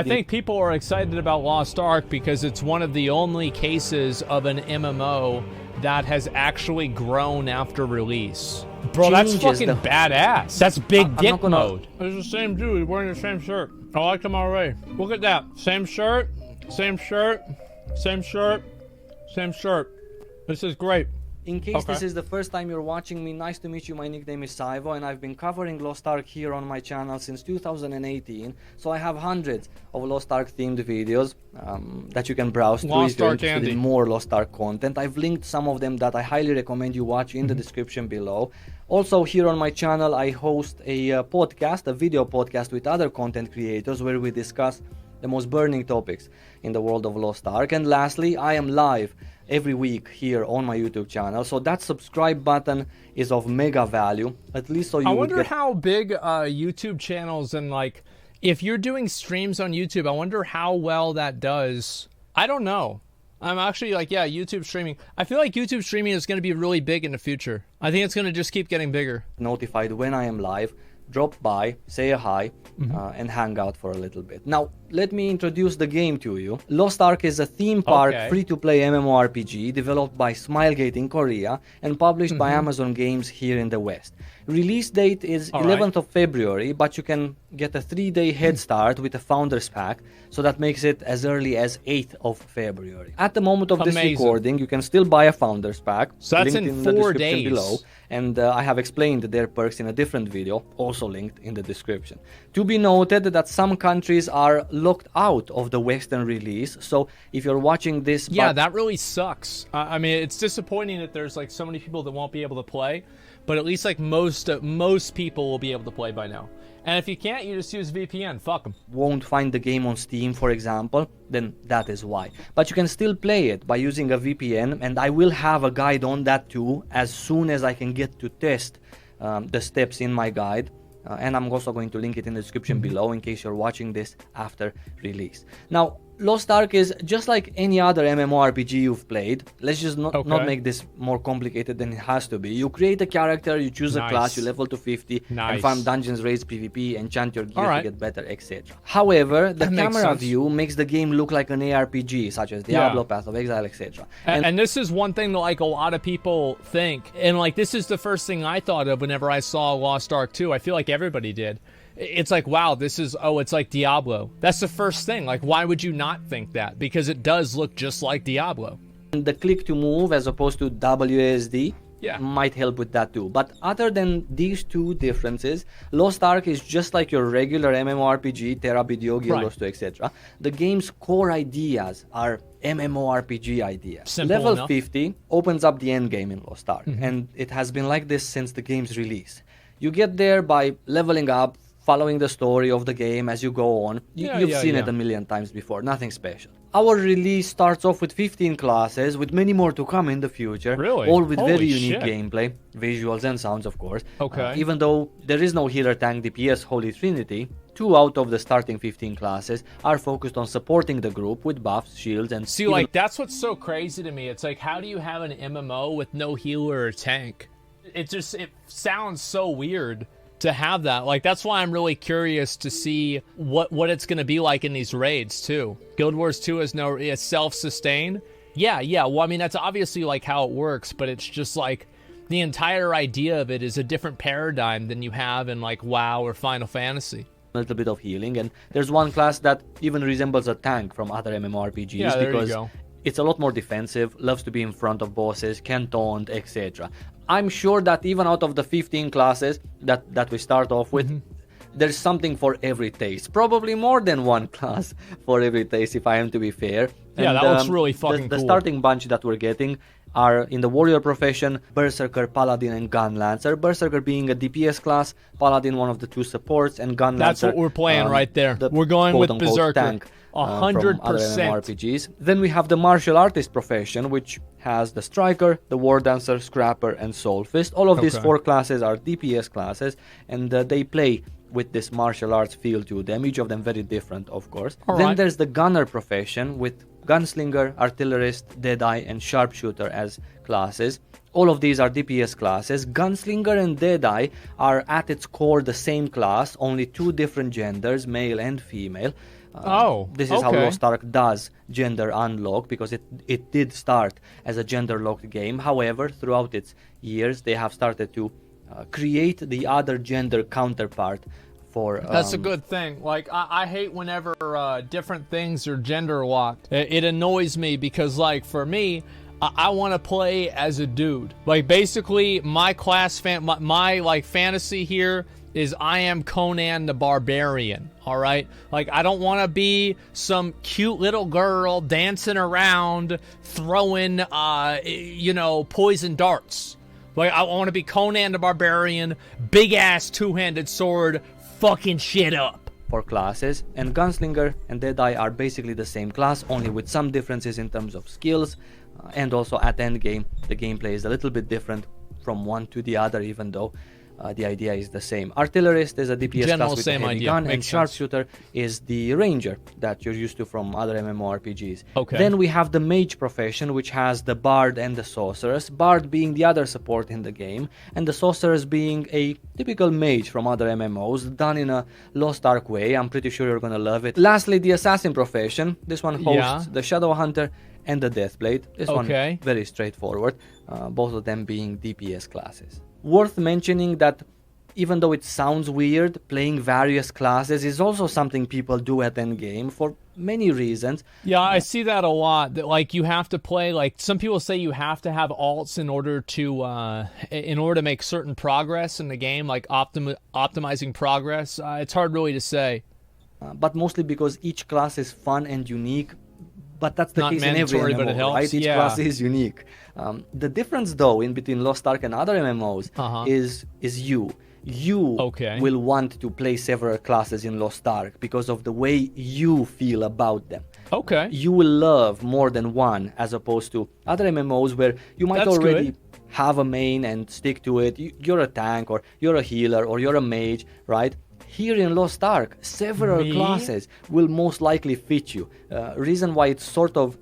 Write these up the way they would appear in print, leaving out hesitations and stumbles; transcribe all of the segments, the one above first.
I think people are excited about Lost Ark because it's one of the only cases of an MMO that has actually grown after release. Bro, that's fucking badass. That's big dick mode. It's the same dude wearing the same shirt. I like him already. Look at that. Same shirt, same shirt, same shirt, same shirt. This is great. In case this is the first time you're watching me, nice to meet you. My nickname is Sywo, and I've been covering Lost Ark here on my channel since 2018. So I have hundreds of Lost Ark themed videos that you can browse through if you're interested in more Lost Ark content. I've linked some of them that I highly recommend you watch in the description below. Also, here on my channel, I host a podcast, a video podcast with other content creators where we discuss the most burning topics in the world of Lost Ark. And lastly, I am live every week here on my YouTube channel, so that subscribe button is of mega value, at least so you I wonder how big YouTube channels, and like if you're doing streams on YouTube, I wonder how well that does. I don't know. I'm actually like, yeah, YouTube streaming. I feel like YouTube streaming is going to be really big in the future. I think it's going to just keep getting bigger. Notified when I am live. Drop by, say a hi, and hang out for a little bit. Now, let me introduce the game to you. Lost Ark is a theme park, free-to-play MMORPG developed by Smilegate in Korea and published by Amazon Games here in the West. Release date is 11th of February, but you can get a 3-day head start with a Founders Pack, so that makes it as early as 8th of February. At the moment of this recording, you can still buy a Founders Pack. So that's in 4 days. Below. And I have explained their perks in a different video, also linked in the description. To be noted that some countries are locked out of the Western release, so if you're watching this... Yeah, that really sucks. I mean, it's disappointing that there's like so many people that won't be able to play, but at least like most people will be able to play by now. And if you can't, you just use VPN. Fuck them. Won't find the game on Steam, for example, then that is why. But you can still play it by using a VPN, and I will have a guide on that too as soon as I can get to test the steps in my guide. And I'm also going to link it in the description below in case you're watching this after release. Now, Lost Ark is just like any other MMORPG you've played. Let's just not make this more complicated than it has to be. You create a character, you choose a class, you level to 50, and farm dungeons, raids PvP, enchant your gear to get better, etc. However, the camera view makes the game look like an ARPG, such as Diablo, Path of Exile, etc. And this is one thing that like a lot of people think, and like this is the first thing I thought of whenever I saw Lost Ark 2. I feel like everybody did. It's like, wow, this is, it's like Diablo. That's the first thing. Like, why would you not think that? Because it does look just like Diablo. And the click to move as opposed to WASD might help with that too. But other than these two differences, Lost Ark is just like your regular MMORPG, Terra Bidio, Guild 2, etc. The game's core ideas are MMORPG ideas. Simple Level enough. 50 opens up the endgame in Lost Ark, and it has been like this since the game's release. You get there by leveling up, following the story of the game as you go on. You've seen it a million times before, nothing special. Our release starts off with 15 classes, with many more to come in the future. Really? All with very unique gameplay, visuals and sounds, of course. Even though there is no healer, tank, DPS, Holy Trinity, 2 out of the starting 15 classes are focused on supporting the group with buffs, shields, and... See, like, that's what's so crazy to me. It's like, how do you have an MMO with no healer or tank? It sounds so weird to have that. Like, that's why I'm really curious to see what it's going to be like in these raids too. Guild Wars 2 is self-sustain. Yeah, well, I mean, that's obviously like how it works, but it's just like the entire idea of it is a different paradigm than you have in like WoW or Final Fantasy. A little bit of healing, and there's one class that even resembles a tank from other MMORPGs because it's a lot more defensive, loves to be in front of bosses, can taunt, etc. I'm sure that even out of the 15 classes that we start off with, there's something for every taste. Probably more than one class for every taste, if I am to be fair. Yeah, that looks really fucking cool. The starting bunch that we're getting are in the warrior profession, Berserker, Paladin, and Gun Lancer. Berserker being a DPS class, Paladin one of the 2 supports, and Gun Lancer... That's what we're playing right there. We're going with Berserker. Tank. 100%. RPGs. Then we have the martial artist profession, which has the striker, the war dancer, scrapper, and soulfist. All of these 4 classes are DPS classes, and they play with this martial arts feel to them, each of them very different, of course. Then there's the gunner profession with gunslinger, artillerist, deadeye, and sharpshooter as classes. All of these are DPS classes. Gunslinger and deadeye are at its core the same class, only 2 different genders, male and female. This is how Lost Ark does gender unlock, because it did start as a gender locked game. However, throughout its years, they have started to create the other gender counterpart for. That's a good thing. Like, I hate whenever different things are gender locked. It annoys me because, like, for me, I want to play as a dude. Like, basically, my class my like fantasy here is I am Conan the Barbarian, all right? Like, I don't want to be some cute little girl dancing around throwing, poison darts. Like, I want to be Conan the Barbarian, big-ass two-handed sword, fucking shit up. For classes, and Gunslinger and Deadeye are basically the same class, only with some differences in terms of skills, and also at endgame, the gameplay is a little bit different from one to the other, even though the idea is the same. Artillerist is a DPS class with a heavy gun, and Sharpshooter is the ranger that you're used to from other MMORPGs. Okay. Then we have the mage profession, which has the bard and the sorceress, bard being the other support in the game, and the sorceress being a typical mage from other MMOs, done in a Lost Ark way. I'm pretty sure you're gonna love it. Lastly, the assassin profession. This one hosts the Shadow Hunter and the Deathblade. This one very straightforward, both of them being DPS classes. Worth mentioning that even though it sounds weird, playing various classes is also something people do at endgame for many reasons. Yeah, I see that a lot. That, like, you have to play, like, some people say you have to have alts in order to make certain progress in the game, like optimizing progress. It's hard really to say. But mostly because each class is fun and unique. But that's the case in every MMO, but it helps. Right? Each class is unique. The difference, though, in between Lost Ark and other MMOs is you. You will want to play several classes in Lost Ark because of the way you feel about them. Okay. You will love more than one, as opposed to other MMOs where you might already have a main and stick to it. You're a tank, or you're a healer, or you're a mage, right? Here in Lost Ark, several classes will most likely fit you. Reason why it's sort of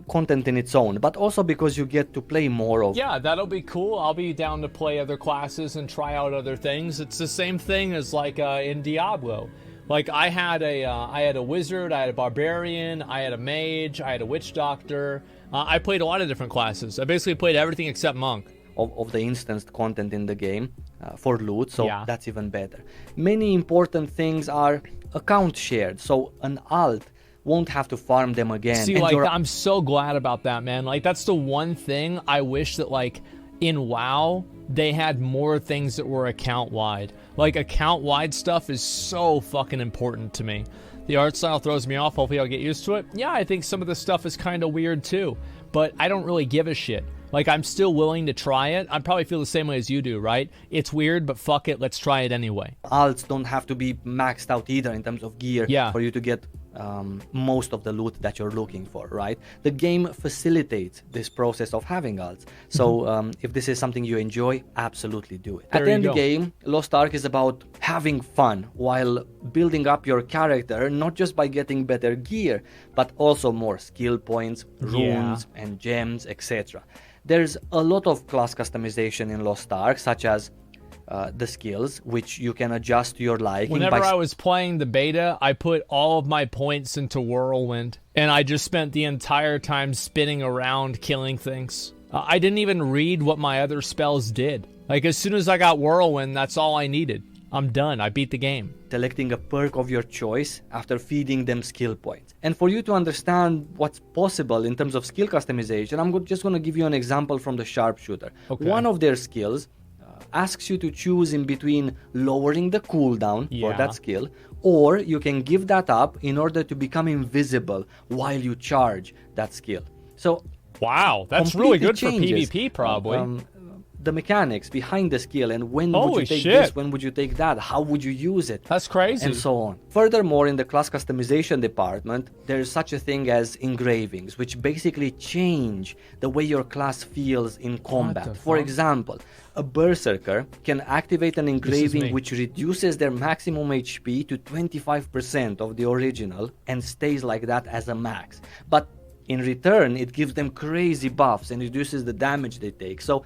content in its own, but also because you get to play more of. Yeah, that'll be cool. I'll be down to play other classes and try out other things. It's the same thing as like in Diablo. Like, I had a wizard, I had a barbarian, I had a mage, I had a witch doctor. I played a lot of different classes. I basically played everything except monk. Of the instanced content in the game for loot, so that's even better. Many important things are account shared, so an alt won't have to farm them again. See, like, I'm so glad about that, man. Like, that's the one thing I wish that, like, in WoW, they had more things that were account-wide. Like, account-wide stuff is so fucking important to me. The art style throws me off. Hopefully I'll get used to it. Yeah, I think some of the stuff is kind of weird, too. But I don't really give a shit. Like, I'm still willing to try it. I probably feel the same way as you do, right? It's weird, but fuck it, let's try it anyway. Alts don't have to be maxed out either in terms of gear for you to get most of the loot that you're looking for, right? The game facilitates this process of having alts. So if this is something you enjoy, absolutely do it. At the end of the game, Lost Ark is about having fun while building up your character, not just by getting better gear, but also more skill points, runes, and gems, etc. There's a lot of class customization in Lost Ark, such as the skills, which you can adjust to your liking. Whenever I was playing the beta, I put all of my points into Whirlwind, and I just spent the entire time spinning around killing things. I didn't even read what my other spells did. Like, as soon as I got Whirlwind, that's all I needed. I'm done. I beat the game. Selecting a perk of your choice after feeding them skill points. And for you to understand what's possible in terms of skill customization, I'm just going to give you an example from the Sharpshooter. One of their skills asks you to choose in between lowering the cooldown for that skill, or you can give that up in order to become invisible while you charge that skill. So, wow, that's really good for PvP, probably. The mechanics behind the skill, and when would you take this, when would you take that, how would you use it? That's crazy. And so on. Furthermore, in the class customization department, there's such a thing as engravings, which basically change the way your class feels in combat. For example, a berserker can activate an engraving which reduces their maximum HP to 25% of the original and stays like that as a max. But in return, it gives them crazy buffs and reduces the damage they take. So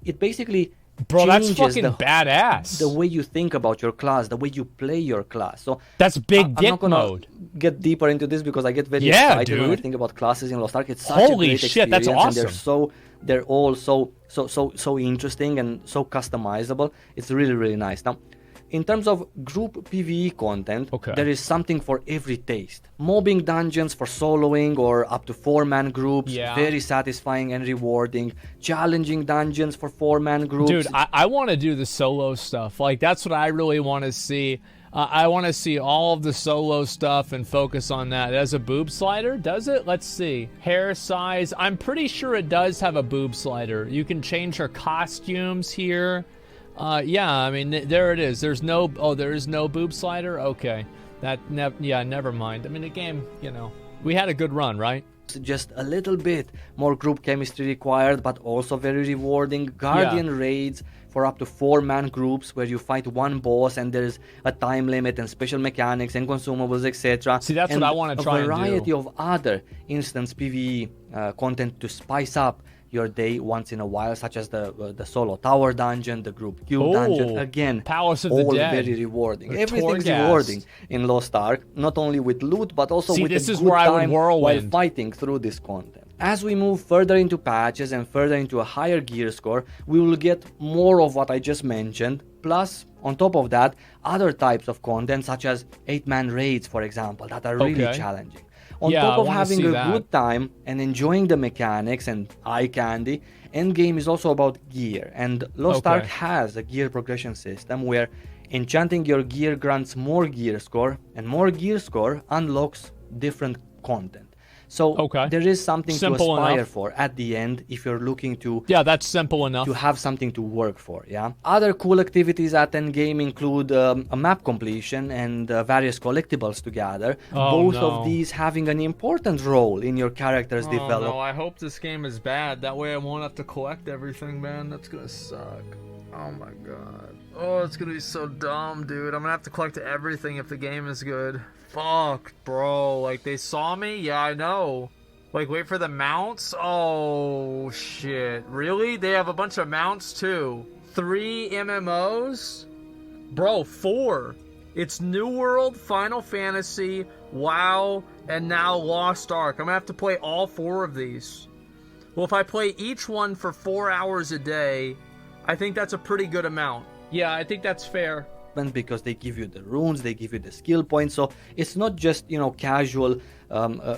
it basically Bro, that's changes fucking badass. the way you think about your class, the way you play your class. So that's big I'm dick not gonna mode. get deeper into this because I get very Yeah, excited when I dude. think about classes in Lost Ark. It's such a Holy great shit, that's experience, and awesome. they're all so interesting and so customizable. It's really, really nice. Now, in terms of group PvE content, Okay. there is something for every taste. Mobbing dungeons for soloing or up to 4-man groups, Yeah. very satisfying and rewarding. Challenging dungeons for 4-man groups. Dude, I want to do the solo stuff. Like, that's what I really want to see. I want to see all of the solo stuff and focus on that. It has a boob slider, does it? Let's see. Hair size. I'm pretty sure it does have a boob slider. You can change her costumes here. Yeah, I mean, there it is. There's no... Oh, there is no boob slider? Okay. Yeah, never mind. I mean, the game, you know, we had a good run, right? Just a little bit more group chemistry required, but also very rewarding. Guardian raids for up to 4-man groups where you fight one boss and there's a time limit and special mechanics and consumables, etc. See, that's what I want to try and do. A variety of other instance PvE content to spice up your day once in a while, such as the solo tower dungeon, the group guild dungeon. Again, Palace of the all Dead. very rewarding. The Everything's Torghast. rewarding in Lost Ark, not only with loot, but also See, with this a is good where I would time while whirlwind. fighting through this content. As we move further into patches and further into a higher gear score, we will get more of what I just mentioned, plus, on top of that, other types of content such as 8-man raids, for example, that are really challenging. On Yeah, top I of wanna having see a that. good time and enjoying the mechanics and eye candy, endgame is also about gear, and Lost Ark has a gear progression system where enchanting your gear grants more gear score, and more gear score unlocks different content. So there is something Simple to aspire enough. for at the end if you're looking to that's simple enough. to have something to work for. Yeah. Other cool activities at endgame include a map completion and various collectibles to gather. Both of these having an important role in your character's development. No, I hope this game is bad. That way I won't have to collect everything, man. That's gonna suck. Oh my god. Oh, it's gonna be so dumb, dude. I'm gonna have to collect everything if the game is good. Fuck, bro. Like, they saw me? Yeah, I know. Like, wait for the mounts? Oh, shit. Really? They have a bunch of mounts, too. 3 MMOs? Bro, 4. It's New World, Final Fantasy, WoW, and now Lost Ark. I'm gonna have to play all 4 of these. Well, if I play each one for 4 hours a day, I think that's a pretty good amount. Yeah, I think that's fair. Because they give you the runes, they give you the skill points, so it's not just, you know, casual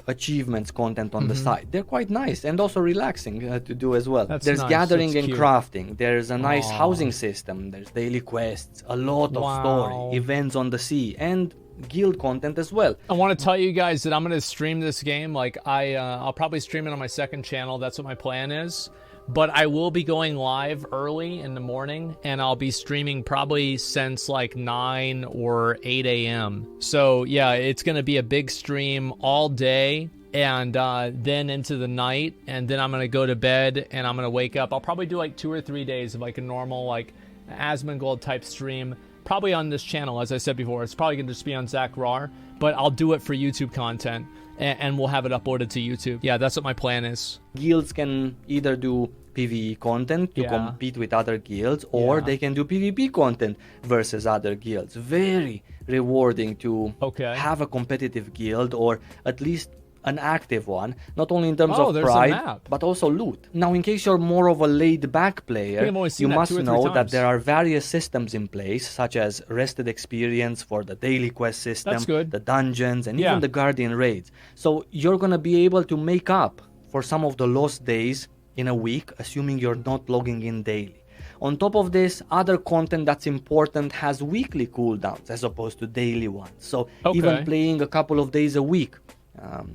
achievements content on the side. They're quite nice and also relaxing to do as well. There's nice. gathering That's and cute. crafting, there's a nice housing system, there's daily quests, a lot of story, events on the sea, and guild content as well. I want to tell you guys that I'm going to stream this game. Like, I'll probably stream it on my second channel. That's what my plan is. But I will be going live early in the morning, and I'll be streaming probably since like 9 or 8 a.m. So yeah, it's going to be a big stream all day, and then into the night, and then I'm going to go to bed, and I'm going to wake up. I'll probably do like 2 or 3 days of like a normal like Asmongold type stream, probably on this channel. As I said before, it's probably going to just be on Zach Rar, but I'll do it for YouTube content. And we'll have it uploaded to YouTube. Yeah, that's what my plan is. Guilds can either do PvE content to compete with other guilds, or they can do PvP content versus other guilds. Very rewarding to have a competitive guild, or at least an active one, not only in terms of pride, but also loot. Now, in case you're more of a laid-back player, you must know that there are various systems in place, such as rested experience for the daily quest system, the dungeons, and even the Guardian raids. So you're gonna be able to make up for some of the lost days in a week, assuming you're not logging in daily. On top of this, other content that's important has weekly cooldowns as opposed to daily ones. So even playing a couple of days a week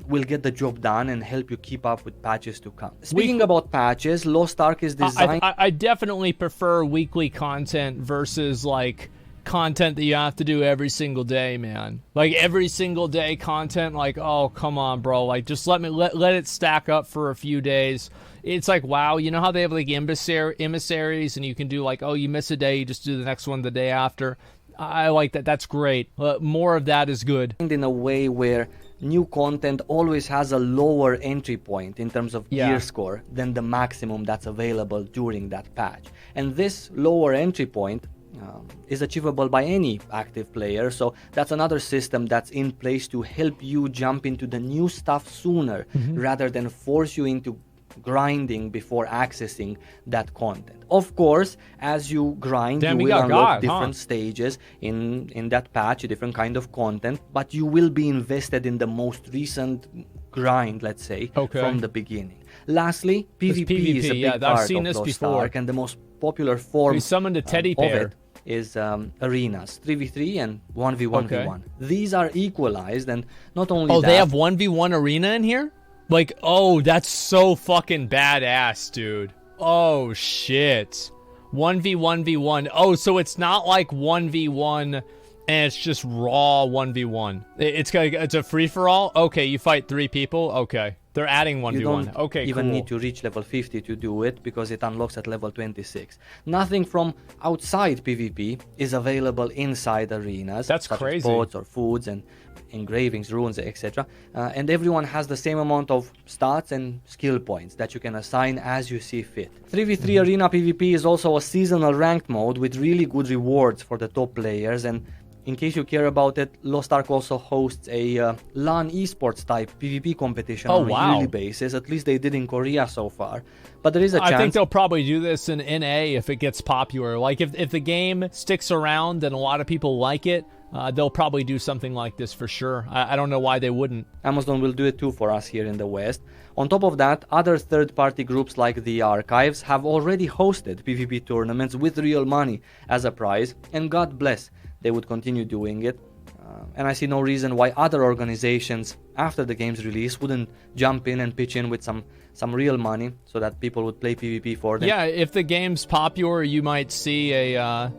will get the job done and help you keep up with patches to come. Speaking about patches, Lost Ark is designed... I definitely prefer weekly content versus like content that you have to do every single day, man. Like every single day content, like, oh, come on, bro. Like, just let it stack up for a few days. It's like, wow, you know how they have like emissaries, and you can do like, oh, you miss a day, you just do the next one the day after. I like that. That's great. More of that is good. In a way where new content always has a lower entry point in terms of gear score than the maximum that's available during that patch. And this lower entry point is achievable by any active player, so that's another system that's in place to help you jump into the new stuff sooner rather than force you into grinding before accessing that content. Of course, as you grind, you will unlock different stages in that patch, a different kind of content, but you will be invested in the most recent grind, let's say, from the beginning. Lastly, PvP is a big part of Lost Ark, and the most popular form of it is arenas, 3v3 and 1v1v1. These are equalized, and not only that... Oh, they have 1v1 arena in here? Like, oh, that's so fucking badass, dude. Oh, shit. 1v1v1. Oh, so it's not like 1v1 and it's just raw 1v1. It's a free-for-all? Okay, you fight 3 people? Okay. They're adding 1v1. You don't okay, even need to reach level 50 to do it, because it unlocks at level 26. Nothing from outside PvP is available inside arenas. That's such crazy. As pots or foods and engravings, runes, etc. And everyone has the same amount of stats and skill points that you can assign as you see fit. 3v3 arena PvP is also a seasonal ranked mode with really good rewards for the top players, and in case you care about it, Lost Ark also hosts a LAN esports type PvP competition on a yearly basis. At least they did in Korea so far. But there is a chance... I think they'll probably do this in NA if it gets popular. Like, if the game sticks around and a lot of people like it, they'll probably do something like this for sure. I don't know why they wouldn't. Amazon will do it too for us here in the West. On top of that, other third-party groups like the Archives have already hosted PvP tournaments with real money as a prize, and God bless, they would continue doing it. And I see no reason why other organizations, after the game's release, wouldn't jump in and pitch in with some real money so that people would play PvP for them. Yeah, if the game's popular, you might see a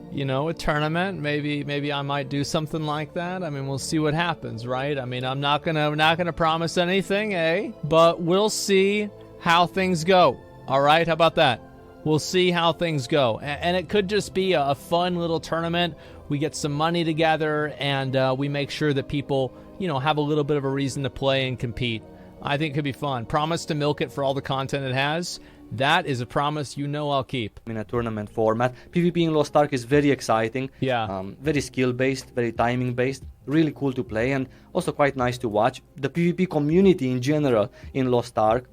tournament. Maybe I might do something like that. I mean, we'll see what happens, right? I mean, I'm not gonna promise anything, but we'll see how things go. All right, how about that? We'll see how things go, and it could just be a fun little tournament. We get some money together, and we make sure that people, have a little bit of a reason to play and compete. I think it could be fun. Promise to milk it for all the content it has. That is a promise I'll keep. In a tournament format, PvP in Lost Ark is very exciting. Yeah. Very skill-based, very timing-based. Really cool to play, and also quite nice to watch. The PvP community in general in Lost Ark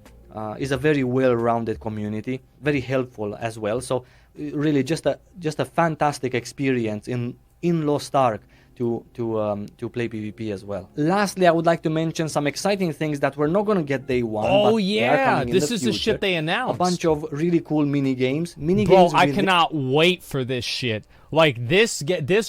is a very well-rounded community, very helpful as well. So really just a fantastic experience in Lost Ark to play PvP as well. Lastly, I would like to mention some exciting things that we're not going to get day one. Oh but yeah, this is the shit they announced. A bunch of really cool mini games. Bro, I cannot wait for this shit. Like this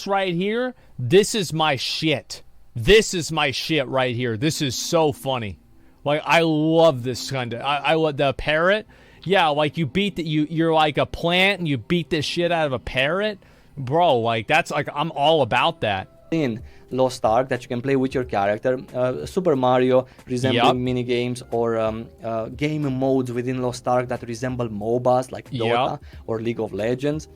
right here. This is my shit. This is my shit right here. This is so funny. Like, I love this kind of... I love the parrot. Yeah, like, you're like a plant and you beat the shit out of a parrot. Bro, like, that's like... I'm all about that. In Lost Ark that you can play with your character. Super Mario resembling mini-games, or game modes within Lost Ark that resemble MOBAs like Dota or League of Legends.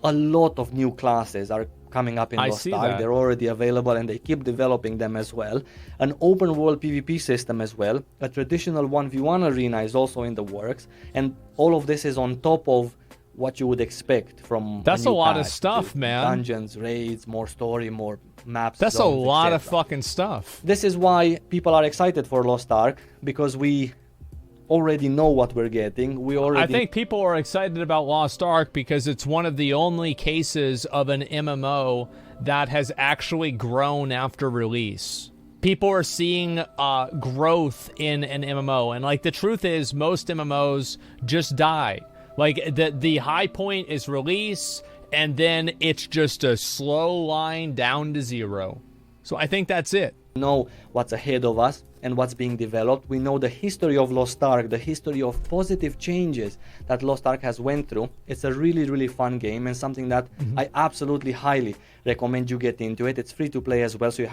A lot of new classes are coming up in Lost Ark. They're already available and they keep developing them as well. An open world PvP system as well. A traditional 1v1 arena is also in the works, and all of this is on top of what you would expect from That's a lot of stuff, man. Dungeons, raids, more story, more maps. That's zones, a lot of fucking stuff. This is why people are excited for Lost Ark, because we already know what we're getting. I think people are excited about Lost Ark because it's one of the only cases of an MMO that has actually grown after release. People are seeing growth in an MMO, and like the truth is, most MMOs just die. Like the high point is release, and then it's just a slow line down to zero. So I think that's it. We know what's ahead of us and what's being developed. We know the history of Lost Ark, the history of positive changes that Lost Ark has went through. It's a really, really fun game, and something that I absolutely highly recommend you get into it. It's free to play as well, so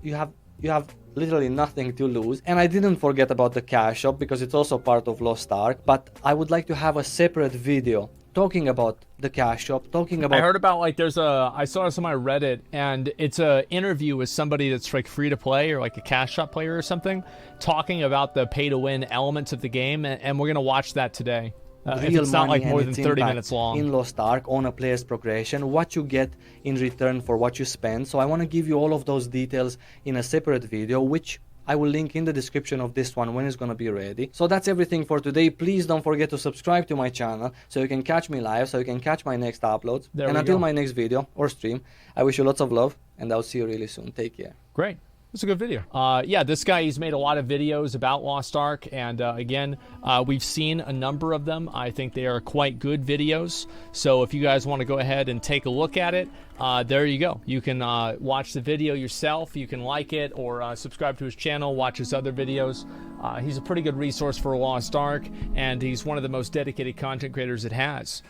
you have literally nothing to lose. And I didn't forget about the cash shop, because it's also part of Lost Ark, but I would like to have a separate video talking about the cash shop, talking about... I heard about, like, I saw this on my Reddit, and it's a interview with somebody that's like free to play or like a cash shop player or something, talking about the pay to win elements of the game, and we're gonna watch that today. If it's not like more than 30 minutes long. In Lost Ark on a player's progression, what you get in return for what you spend. So I want to give you all of those details in a separate video, which I will link in the description of this one when it's gonna be ready. So that's everything for today. Please don't forget to subscribe to my channel so you can catch me live, so you can catch my next uploads. And until my next video or stream, I wish you lots of love, and I'll see you really soon. Take care. Great. It's a good video. Yeah, this guy, he's made a lot of videos about Lost Ark, and again, we've seen a number of them. I think they are quite good videos, so if you guys want to go ahead and take a look at it, there you go. You can watch the video yourself, you can like it, or subscribe to his channel, watch his other videos. He's a pretty good resource for Lost Ark, and he's one of the most dedicated content creators it has.